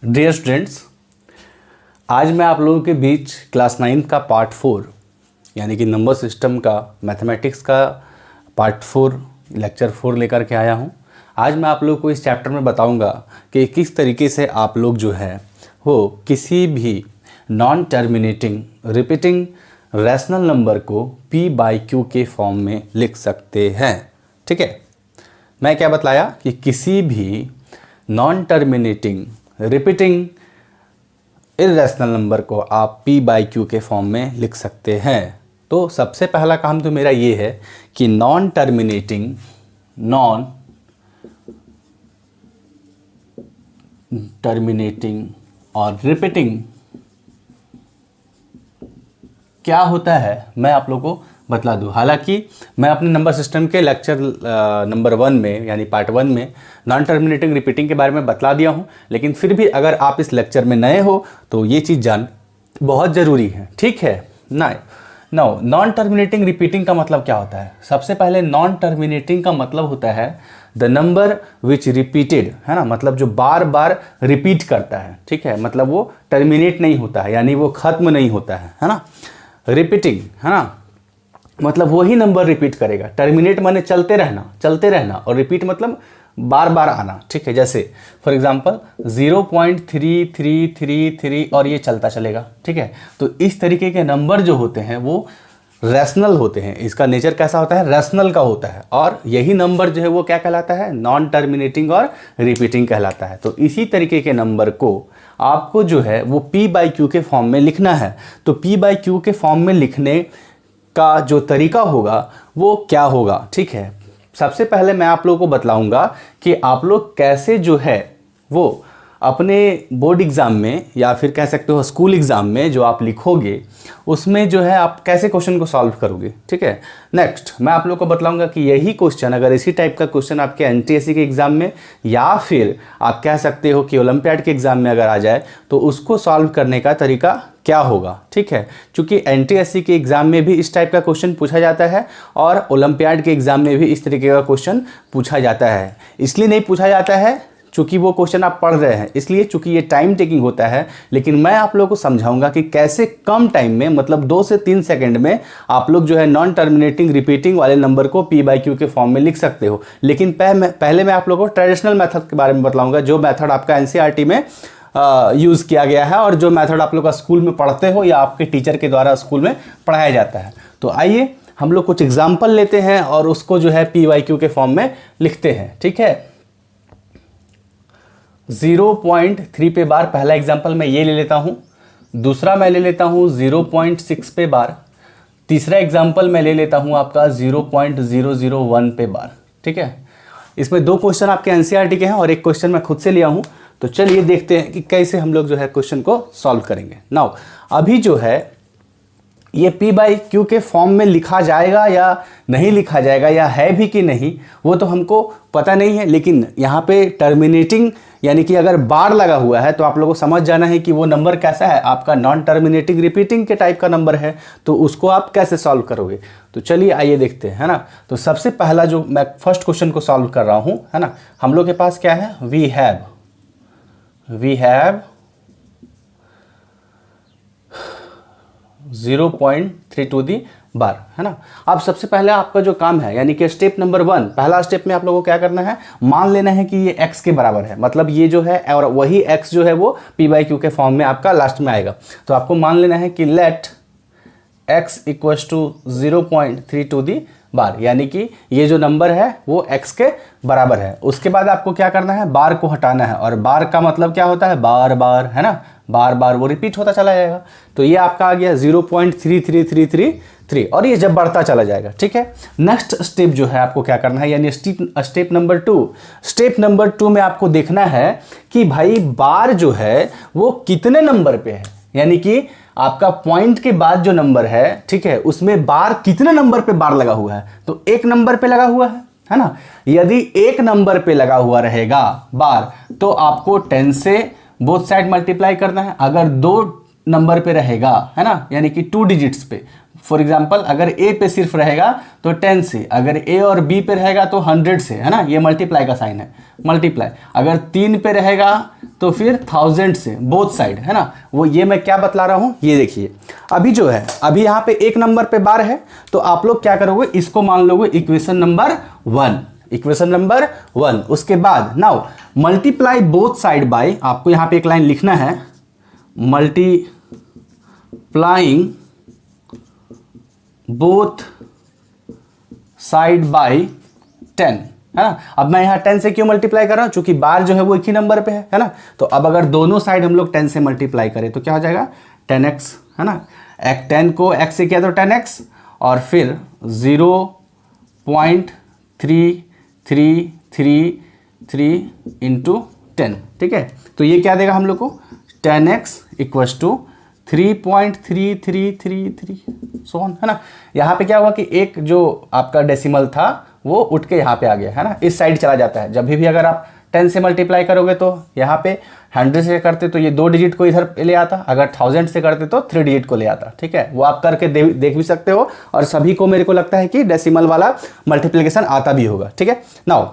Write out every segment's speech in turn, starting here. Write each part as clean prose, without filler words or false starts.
Dear students, आज मैं आप लोगों के बीच क्लास 9 का पार्ट 4 यानी कि नंबर सिस्टम का मैथमेटिक्स का पार्ट 4 लेक्चर 4 लेकर के आया हूं। आज मैं आप लोगों को इस चैप्टर में बताऊंगा कि किस तरीके से आप लोग जो है वो किसी भी non terminating repeating rational number को p/q के फॉर्म में लिख सकते हैं। ठीक है, मैं क्या बतलाया कि किसी भी non terminating repeating irrational number को आप p/q के फॉर्म में लिख सकते हैं। तो सबसे पहला काम तो मेरा ये है कि नॉन टर्मिनेटिंग और रिपीटिंग क्या होता है मैं आप लोगों को बतला दूं। हालांकि मैं अपने नंबर सिस्टम के लेक्चर नंबर 1 में यानी पार्ट 1 में नॉन टर्मिनेटिंग रिपीटिंग के बारे में बतला दिया हूं, लेकिन फिर भी अगर आप इस लेक्चर में नए हो तो ये चीज़ जान बहुत ज़रूरी है। ठीक है ना। नॉन टर्मिनेटिंग रिपीटिंग का मतलब क्या होता है? सबसे पहले नॉन टर्मिनेटिंग का मतलब होता है द नंबर विच रिपीटेड, है ना, मतलब जो बार बार रिपीट करता है। ठीक है, मतलब वो टर्मिनेट नहीं होता है, यानी वो खत्म नहीं होता है ना। रिपीटिंग, है ना, मतलब वही नंबर रिपीट करेगा। टर्मिनेट माने चलते रहना और रिपीट मतलब बार बार आना। ठीक है, जैसे फॉर एग्जांपल 0.3333 और ये चलता चलेगा। ठीक है, तो इस तरीके के नंबर जो होते हैं वो रैशनल होते हैं। इसका नेचर कैसा होता है? रैशनल का होता है। और यही नंबर जो है वो क्या कहलाता है? नॉन टर्मिनेटिंग और रिपीटिंग कहलाता है। तो इसी तरीके के नंबर को आपको जो है वो p/q के फॉर्म में लिखना है। तो p/q के फॉर्म में लिखने का जो तरीका होगा वो क्या होगा? ठीक है, सबसे पहले मैं आप लोगों को बतलाऊंगा कि आप लोग कैसे जो है वो अपने बोर्ड एग्ज़ाम में या फिर कह सकते हो स्कूल एग्ज़ाम में जो आप लिखोगे उसमें जो है आप कैसे क्वेश्चन को सॉल्व करोगे। ठीक है, नेक्स्ट मैं आप लोगों को बतलाऊंगा कि यही क्वेश्चन, अगर इसी टाइप का क्वेश्चन आपके एनटीएससी के एग्ज़ाम में या फिर आप कह सकते हो कि ओलंपियाड के एग्ज़ाम में अगर आ जाए तो उसको सॉल्व करने का तरीका क्या होगा। ठीक है, क्योंकि एनटीएससी के एग्ज़ाम में भी इस टाइप का क्वेश्चन पूछा जाता है और ओलंपियाड के एग्ज़ाम में भी इस तरीके का क्वेश्चन पूछा जाता है। इसलिए नहीं पूछा जाता है चूँकि वो क्वेश्चन आप पढ़ रहे हैं, इसलिए चूँकि ये टाइम टेकिंग होता है। लेकिन मैं आप लोगों को समझाऊंगा कि कैसे कम टाइम में, मतलब 2 से 3 सेकंड में आप लोग जो है नॉन टर्मिनेटिंग रिपीटिंग वाले नंबर को p/q के फॉर्म में लिख सकते हो। लेकिन पहले मैं आप लोगों को ट्रेडिशनल मेथड के बारे में बतलाऊंगा, जो मेथड आपका एनसीईआरटी में यूज़ किया गया है और जो मेथड आप लोग का स्कूल में पढ़ते हो या आपके टीचर के द्वारा स्कूल में पढ़ाया जाता है। तो आइए हम लोग कुछ एग्जाम्पल लेते हैं और उसको जो है p/q के फॉर्म में लिखते हैं। ठीक है, 0.3 पे बार पहला एग्जाम्पल मैं ये ले लेता हूँ। दूसरा मैं ले लेता हूँ 0.6 पे बार। तीसरा एग्जाम्पल मैं ले लेता हूँ आपका 0.001 पे बार। ठीक है, इसमें 2 क्वेश्चन आपके एनसीईआरटी के हैं और एक क्वेश्चन मैं खुद से लिया हूँ। तो चलिए देखते हैं कि कैसे हम लोग जो है क्वेश्चन को सॉल्व करेंगे। नाउ अभी जो है ये p/q के फॉर्म में लिखा जाएगा या नहीं लिखा जाएगा या है भी कि नहीं वो तो हमको पता नहीं है, लेकिन यहाँ पे टर्मिनेटिंग यानी कि अगर बार लगा हुआ है तो आप लोगों को समझ जाना है कि वो नंबर कैसा है, आपका नॉन टर्मिनेटिंग रिपीटिंग के टाइप का नंबर है। तो उसको आप कैसे सॉल्व करोगे, तो चलिए आइए देखते हैं, है ना। तो सबसे पहला जो मैं फर्स्ट क्वेश्चन को सॉल्व कर रहा हूँ, है ना, हम लोग के पास क्या है? वी हैव 0.3 टू दी बार, है ना। अब सबसे पहले आपका जो काम है यानी कि स्टेप नंबर 1, पहला स्टेप में आप लोगों को क्या करना है? मान लेना है कि ये x के बराबर है, मतलब ये जो है और वही x जो है वो p/q के फॉर्म में आपका लास्ट में आएगा। तो आपको मान लेना है कि let x equals to 0.3 to the bar, यानी कि ये जो नंबर है वो x के बराबर है। उसके बाद आपको क्या करना है? बार को हटाना है, और बार का मतलब क्या होता है? बार बार, है ना, बार बार वो रिपीट होता चला जाएगा। तो ये आपका आ गया 0.33333 और ये जब बढ़ता चला जाएगा। ठीक है, नेक्स्ट स्टेप जो है आपको क्या करना है, यानी स्टेप नंबर 2। स्टेप नंबर 2 में आपको देखना है कि भाई बार जो है वो कितने नंबर पे है, यानी कि आपका पॉइंट के बाद जो नंबर है, ठीक है, उसमें बार कितने नंबर पे बार लगा हुआ है? तो 1 नंबर पे लगा हुआ है ना। यदि 1 नंबर पे लगा हुआ रहेगा बार तो आपको 10 से बोथ साइड मल्टीप्लाई करना है। अगर 2 नंबर पे रहेगा, है ना, यानी कि 2 डिजिट्स पे फॉर एग्जाम्पल अगर ए पे सिर्फ रहेगा तो 10 से, अगर ए और बी पे रहेगा तो 100 से, है ना, ये मल्टीप्लाई का साइन है, मल्टीप्लाई। अगर 3 पे रहेगा तो फिर 1000 से, बोथ साइड, है ना। वो ये मैं क्या बतला रहा हूँ, ये देखिए अभी जो है, अभी यहाँ पे एक नंबर पे बार है, तो आप लोग क्या करोगे, इसको मान लोगे इक्वेशन नंबर 1, इक्वेशन नंबर 1। उसके बाद now multiply both side by, आपको यहाँ पे एक लाइन लिखना है, मल्टीप्लाइंग बोथ साइड बाय 10, है ना। अब मैं यहाँ 10 से क्यों मल्टीप्लाई कर रहा हूँ, चूंकि बार जो है वो एक ही नंबर पे है ना। तो अब अगर दोनों साइड हम लोग 10 से मल्टीप्लाई करें तो क्या हो जाएगा, 10x, है ना। 10 को x से किया तो 10x, और फिर 0.3333 इंटू 10, ठीक है। तो ये क्या देगा हम लोग को, 10x इक्वल्स टू 3.3333 सोन, है ना। यहाँ पे क्या हुआ कि एक जो आपका डेसिमल था वो उठ के यहाँ पे आ गया, है ना, इस साइड चला जाता है। जब भी अगर आप 10 से मल्टीप्लाई करोगे तो यहाँ पे 100 से करते तो ये 2 डिजिट को इधर ले आता, अगर 1000 से करते तो 3 डिजिट को ले आता, ठीक है। वो आप करके देख भी सकते हो, और सभी को मेरे को लगता है कि डेसिमल वाला मल्टीप्लिकेशन आता भी होगा, ठीक है। नाउ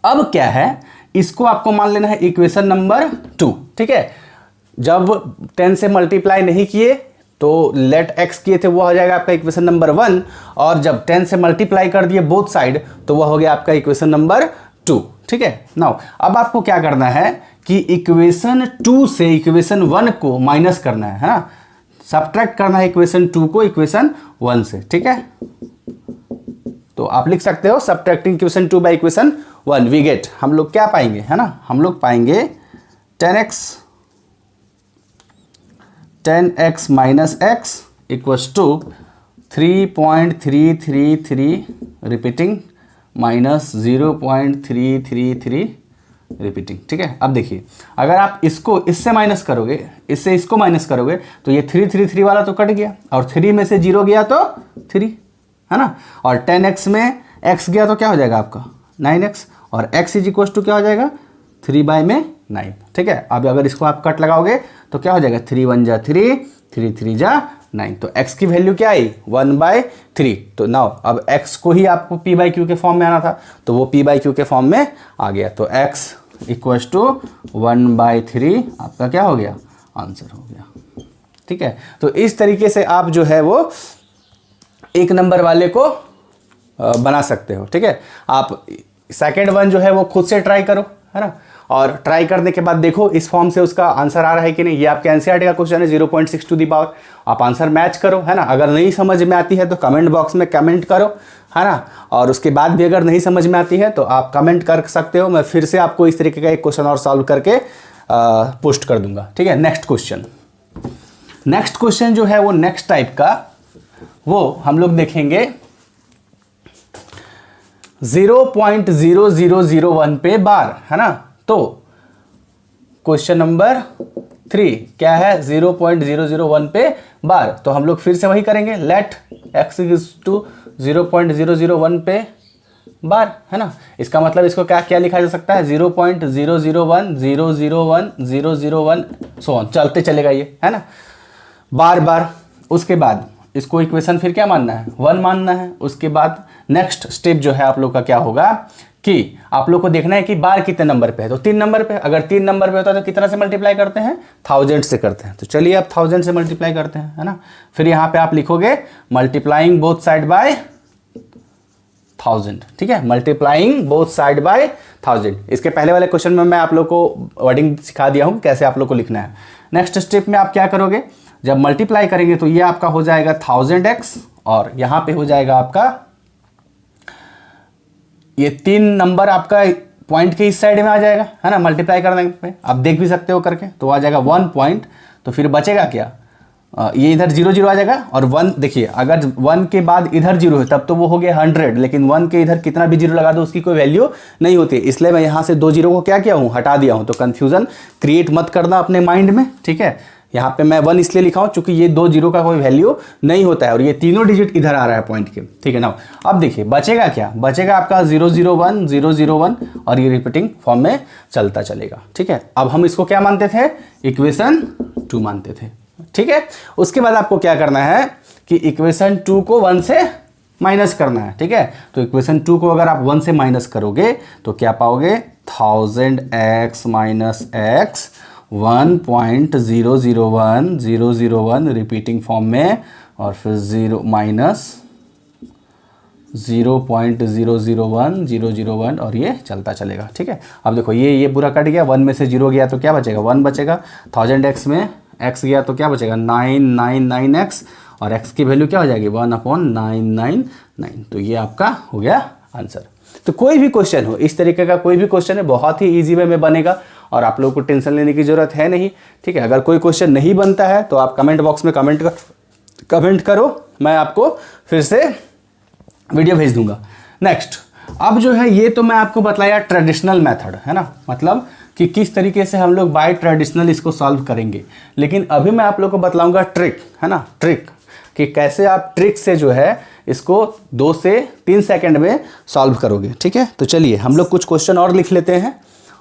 अब क्या है, इसको आपको मान लेना है इक्वेशन नंबर 2, ठीक है। जब 10 से मल्टीप्लाई नहीं किए तो लेट x किए थे, वो हो जाएगा आपका इक्वेशन नंबर 1, और जब 10 से मल्टीप्लाई कर दिए बोथ साइड तो वह हो गया आपका इक्वेशन नंबर 2, ठीक है। नाउ अब आपको क्या करना है कि इक्वेशन 2 से इक्वेशन 1 को माइनस करना है ना, सब्ट्रैक्ट करना है इक्वेशन 2 को इक्वेशन 1 से, ठीक है। तो आप लिख सकते हो subtracting equation 2 by equation 1 we get, हम लोग क्या पाएंगे, है ना, हम लोग पाएंगे 10x minus x equals to 3.333 repeating minus 0.333 repeating, ठीक है। अब देखिए अगर आप इसको इससे माइनस करोगे, इससे इसको माइनस करोगे तो ये 333 वाला तो कट गया, और 3 में से 0 गया तो 3, है ना, और 10x में x गया तो क्या हो जाएगा आपका 9x, और x इज इक्वल टू क्या हो जाएगा 3/9, ठीक है। अब अगर इसको आप कट लगाओगे तो क्या हो जाएगा 3 1 जा 3, 3 3 जा 9, तो x की वैल्यू क्या आई 1/3। तो नाउ अब x को ही आपको p/q के फॉर्म में आना था, तो वो p/q के फॉर्म में आ गया, तो x इक्वल्स टू 1/3 आपका क्या हो गया, आंसर हो गया, ठीक है। तो इस तरीके से आप जो है वो एक नंबर वाले को बना सकते हो, ठीक है। आप सेकेंड वन जो है वो खुद से ट्राई करो, है ना, और ट्राई करने के बाद देखो इस फॉर्म से उसका आंसर आ रहा है कि नहीं। ये आपके एनसीईआरटी का क्वेश्चन है 0.6 टू दी पावर, आप आंसर मैच करो, है ना। अगर नहीं समझ में आती है तो कमेंट बॉक्स में कमेंट करो, है ना, और उसके बाद भी अगर नहीं समझ में आती है तो आप कमेंट कर सकते हो, मैं फिर से आपको इस तरीके का एक क्वेश्चन और सॉल्व करके पोस्ट कर दूंगा, ठीक है। नेक्स्ट क्वेश्चन जो है वो नेक्स्ट टाइप का, वो हम लोग देखेंगे 0.0001 पे बार, है ना। तो क्वेश्चन नंबर 3 क्या है, 0.001 पे बार। तो हम लोग फिर से वही करेंगे, लेट x इज टू 0.001 पे बार, है ना। इसका मतलब इसको क्या क्या लिखा जा सकता है, 0.001 001 001 सो ऑन, चलते चलेगा ये, है ना, बार बार। उसके बाद इसको इक्वेशन फिर क्या मानना है 1 मानना है। उसके बाद नेक्स्ट स्टेप जो है आप लोग का क्या होगा कि आप लोग को देखना है कि बार कितने नंबर पे है, तो 3 नंबर पे। अगर 3 नंबर पे होता है तो कितना से मल्टीप्लाई करते हैं, 1000 से करते हैं। तो चलिए अब 1000 से मल्टीप्लाई करते हैं, है ना। फिर यहाँ पे आप लिखोगे मल्टीप्लाइंग बोथ साइड बाय 1000, ठीक है, मल्टीप्लाइंग बोथ साइड बाय 1000। इसके पहले वाले क्वेश्चन में मैं आप लोग को वर्डिंग सिखा दिया हूँ कैसे आप लोग को लिखना है। नेक्स्ट स्टेप में आप क्या करोगे, जब मल्टीप्लाई करेंगे तो ये आपका हो जाएगा 1000x, और यहाँ पे हो जाएगा आपका ये 3 नंबर आपका पॉइंट के इस साइड में आ जाएगा, है ना, मल्टीप्लाई करने पे आप देख भी सकते हो करके, तो आ जाएगा 1 पॉइंट। तो फिर बचेगा क्या, ये इधर 0 0 आ जाएगा, और 1 देखिए अगर 1 के बाद इधर 0 है तब तो वो हो गया 100, लेकिन 1 के इधर कितना भी 0 लगा दो उसकी कोई वैल्यू नहीं होती, इसलिए मैं यहाँ से 2 0 को क्या किया हूँ, हटा दिया हूँ। तो कन्फ्यूजन क्रिएट मत करना अपने माइंड में, ठीक है। यहाँ पे मैं 1 इसलिए लिखा हूँ क्योंकि ये 2 0 का कोई वैल्यू नहीं होता है, और ये तीनों डिजिट इधर आ रहा है पॉइंट के, ठीक है ना। अब देखिए बचेगा क्या, बचेगा आपका 001 001, और ये रिपीटिंग फॉर्म में चलता चलेगा, ठीक है। अब हम इसको क्या मानते थे, इक्वेशन 2 मानते थे, ठीक है। उसके बाद आपको क्या करना है कि इक्वेशन 2 को 1 से माइनस करना है, ठीक है। तो इक्वेशन 2 को अगर आप 1 से माइनस करोगे तो क्या पाओगे 1000x minus x 1.001001 repeating form में, और फिर 0 माइनस 0.001001 और ये चलता चलेगा, ठीक है। अब देखो ये पूरा कट गया, 1 में से 0 गया तो क्या बचेगा 1 बचेगा, 1000x में x गया तो क्या बचेगा 999x, और x की वैल्यू क्या हो जाएगी 1/999। तो ये आपका हो गया आंसर। तो कोई भी क्वेश्चन हो, इस तरीके का कोई भी क्वेश्चन है, बहुत ही ईजी वे में बनेगा और आप लोगों को टेंशन लेने की ज़रूरत है नहीं, ठीक है। अगर कोई क्वेश्चन नहीं बनता है तो आप कमेंट बॉक्स में कमेंट करो, मैं आपको फिर से वीडियो भेज दूंगा। नेक्स्ट, अब जो है ये तो मैं आपको बतलाया ट्रेडिशनल मेथड, है ना, मतलब कि किस तरीके से हम लोग बाय ट्रेडिशनल इसको सॉल्व करेंगे। लेकिन अभी मैं आप लोग को बतलाऊंगा ट्रिक, है ना, ट्रिक, कि कैसे आप ट्रिक से जो है इसको 2 से 3 सेकंड में सॉल्व करोगे, ठीक है। तो चलिए हम लोग कुछ क्वेश्चन और लिख लेते हैं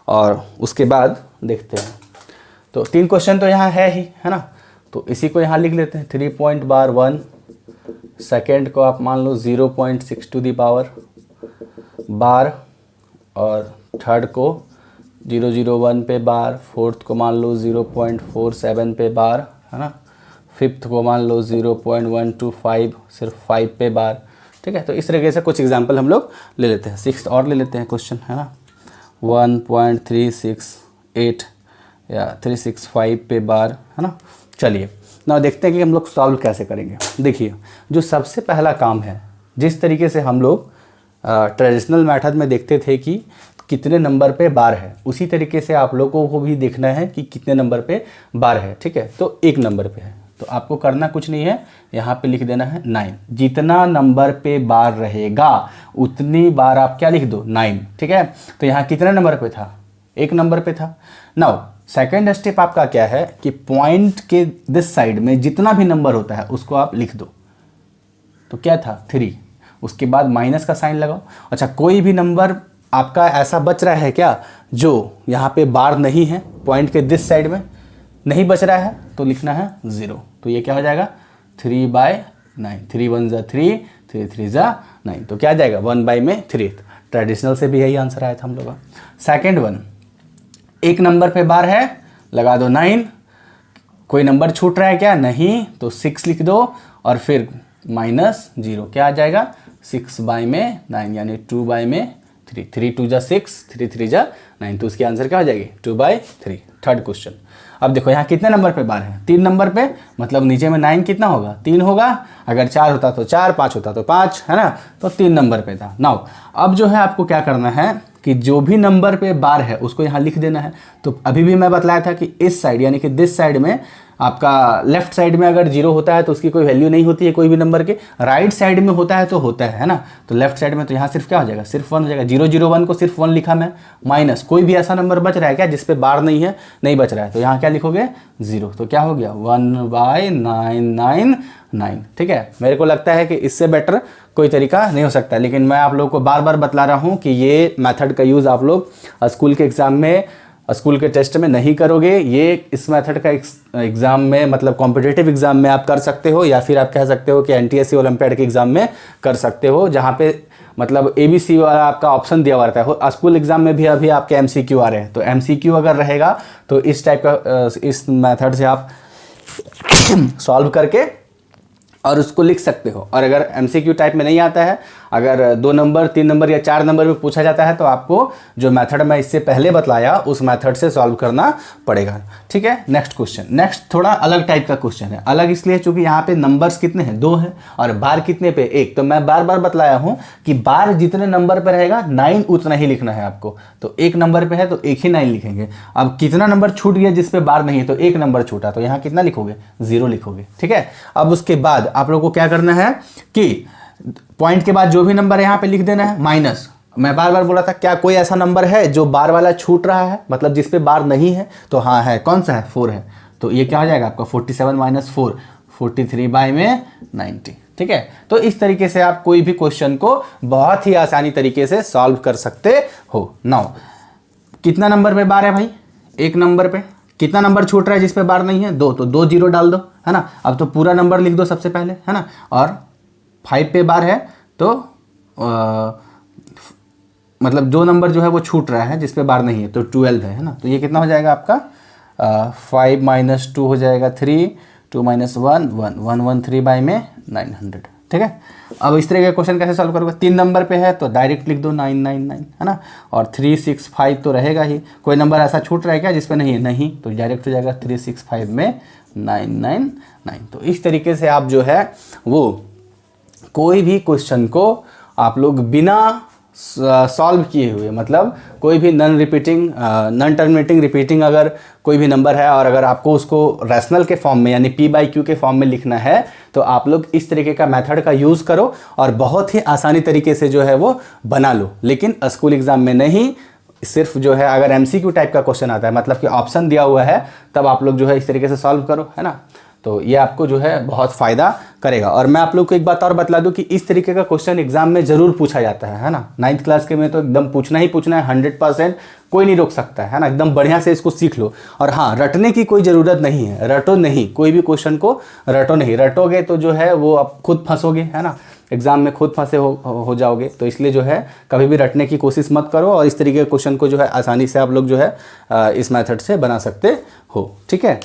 और उसके बाद देखते हैं। तो 3 क्वेश्चन तो यहाँ है ही, है ना, तो इसी को यहाँ लिख लेते हैं। 3.1, सेकेंड को आप मान लो 0.6 टू दी पावर बार, और थर्ड को 001 पे बार, फोर्थ को मान लो 0.47 पे बार, है ना, फिफ्थ को मान लो 0.125 सिर्फ 5 पे बार, ठीक है। तो इस तरीके से कुछ एग्जांपल हम लोग ले लेते हैं। 6 और ले लेते हैं क्वेश्चन, है ना, 1.368 या 365 पे बार, है ना। चलिए ना देखते हैं कि हम लोग सॉल्व कैसे करेंगे। देखिए, जो सबसे पहला काम है, जिस तरीके से हम लोग ट्रेडिशनल मेथड में देखते थे कि कितने नंबर पे बार है, उसी तरीके से आप लोगों को भी देखना है कि कितने नंबर पे बार है, ठीक है। तो 1 नंबर पे है, तो आपको करना कुछ नहीं है, यहाँ पे लिख देना है 9। जितना नंबर पे बार रहेगा उतनी बार आप क्या लिख दो 9, ठीक है। तो यहाँ कितने नंबर पे था 1 नंबर पे था। नाउ सेकेंड स्टेप आपका क्या है कि पॉइंट के दिस साइड में जितना भी नंबर होता है उसको आप लिख दो। तो क्या था 3, उसके बाद माइनस का साइन लगाओ। अच्छा, कोई भी नंबर आपका ऐसा बच रहा है क्या जो यहाँ पे बार नहीं है, पॉइंट के दिस साइड में नहीं बच रहा है, तो लिखना है 0। तो ये क्या हो जाएगा 3/9, 3 1 जा 3, 3 3 जा 9, तो क्या आ जाएगा 1/3। ट्रेडिशनल से भी यही आंसर आया था हम लोग का। सेकेंड वन, 1 नंबर पे बार है, लगा दो 9। कोई नंबर छूट रहा है क्या, नहीं, तो 6 लिख दो और फिर -0, क्या आ जाएगा 6/9 यानी 2/3। 3 2 जा 6, 3 3 जा 9, तो उसकी आंसर क्या हो जाएगी 2/3। थर्ड क्वेश्चन, अब देखो यहाँ कितने नंबर पे बार है 3 नंबर पे, मतलब नीचे में 9 कितना होगा 3 होगा, अगर 4 होता तो 4, 5 होता तो 5, है ना, तो 3 नंबर पे था। नाउ अब जो है आपको क्या करना है कि जो भी नंबर पे बार है उसको यहाँ लिख देना है। तो अभी भी मैं बतलाया था कि इस साइड यानी कि दिस साइड में आपका लेफ्ट साइड में अगर 0 होता है तो उसकी कोई वैल्यू नहीं होती है कोई भी नंबर के, राइट साइड में होता है तो होता है ना। तो लेफ्ट साइड में तो यहाँ सिर्फ क्या हो जाएगा सिर्फ 1 हो जाएगा। 001 को सिर्फ 1 लिखा मैं, माइनस कोई भी ऐसा नंबर बच रहा है क्या जिस पे बार नहीं है, नहीं बच रहा है, तो यहाँ क्या लिखोगे 0, तो क्या हो गया 1/999, ठीक है। मेरे को लगता है कि इससे बेटर कोई तरीका नहीं हो सकता, लेकिन मैं आप लोगों को बार बार बतला रहा हूँ कि ये मेथड का यूज़ आप लोग स्कूल के एग्ज़ाम में, स्कूल के टेस्ट में नहीं करोगे। ये इस मेथड का एग्ज़ाम में मतलब कॉम्पिटिटिव एग्ज़ाम में आप कर सकते हो, या फिर आप कह सकते हो कि NTSC ओलंपियाड के एग्ज़ाम में कर सकते हो, जहाँ पे मतलब ABC वाला आपका ऑप्शन दिया हुआ रहता है। स्कूल एग्ज़ाम में भी अभी आपके MCQ आ रहे हैं, तो MCQ अगर रहेगा तो इस टाइप का इस मेथड से आप सॉल्व करके और उसको लिख सकते हो। और अगर MCQ टाइप में नहीं आता है, अगर 2 नंबर 3 नंबर या 4 नंबर में पूछा जाता है, तो आपको जो मेथड मैं इससे पहले बतलाया उस मेथड से सॉल्व करना पड़ेगा, ठीक है। नेक्स्ट क्वेश्चन, नेक्स्ट थोड़ा अलग टाइप का क्वेश्चन है। अलग इसलिए चूंकि यहाँ पे नंबर्स कितने हैं 2 हैं और बार कितने पे 1। तो मैं बार बार बतलाया हूँ कि बार जितने नंबर पर रहेगा 9 उतना ही लिखना है आपको। तो 1 नंबर पर है तो 1 ही 9 लिखेंगे। अब कितना नंबर छूट गया जिस पे बार नहीं है, तो 1 नंबर छूटा, तो यहाँ कितना लिखोगे 0 लिखोगे, ठीक है। अब उसके बाद आप लोगों को क्या करना है कि पॉइंट के बाद जो भी नंबर यहाँ पे लिख देना है माइनस। मैं बार बार बोला था क्या कोई ऐसा नंबर है जो बार वाला छूट रहा है, मतलब जिस पे बार नहीं है, तो हाँ है। कौन सा है 4 है, तो ये क्या हो जाएगा आपका 47 - 4 43/90, ठीक है। तो इस तरीके से आप कोई भी क्वेश्चन को बहुत ही आसानी तरीके से सॉल्व कर सकते हो। नाउ कितना नंबर पे बार है भाई 1 नंबर पे, कितना नंबर छूट रहा है जिस पे बार नहीं है, 2, तो 2 जीरो डाल दो, है ना। अब तो पूरा नंबर लिख दो सबसे पहले, है ना। और 5 पे बार है तो मतलब जो नंबर जो है वो छूट रहा है जिस पे बार नहीं है तो 12 है ना। तो ये कितना हो जाएगा आपका 5 - 2 हो जाएगा 3, 2 - 1 1 113 बाई में 900, ठीक है। अब इस तरह के क्वेश्चन कैसे सॉल्व करोगे, 3 नंबर पे है तो डायरेक्ट लिख दो 999, है ना। और 365 तो रहेगा ही, कोई नंबर ऐसा छूट रहा है क्या जिस पे नहीं है, नहीं, तो डायरेक्ट हो जाएगा 365 में 999। तो इस तरीके से आप जो है वो कोई भी क्वेश्चन को आप लोग बिना सॉल्व किए हुए, मतलब कोई भी नॉन टर्मिनेटिंग रिपीटिंग अगर कोई भी नंबर है और अगर आपको उसको रैशनल के फॉर्म में यानी p/q के फॉर्म में लिखना है तो आप लोग इस तरीके का मेथड का यूज़ करो और बहुत ही आसानी तरीके से जो है वो बना लो। लेकिन स्कूल एग्ज़ाम में नहीं, सिर्फ जो है अगर MCQ टाइप का क्वेश्चन आता है, मतलब कि ऑप्शन दिया हुआ है, तब आप लोग जो है इस तरीके से सॉल्व करो, है ना। तो ये आपको जो है बहुत फ़ायदा करेगा। और मैं आप लोग को एक बात और बतला दूं कि इस तरीके का क्वेश्चन एग्जाम में ज़रूर पूछा जाता है ना। 9th क्लास के में तो एकदम पूछना ही पूछना है, 100%, कोई नहीं रोक सकता है ना। एकदम बढ़िया से इसको सीख लो। और हाँ, रटने की कोई ज़रूरत नहीं है, रटो नहीं, कोई भी क्वेश्चन को रटो नहीं, रटोगे तो जो है वो आप खुद फंसोगे, है ना, एग्जाम में खुद फंसे हो जाओगे। तो इसलिए जो है कभी भी रटने की कोशिश मत करो और इस तरीके के क्वेश्चन को जो है आसानी से आप लोग जो है इस मेथड से बना सकते हो, ठीक है।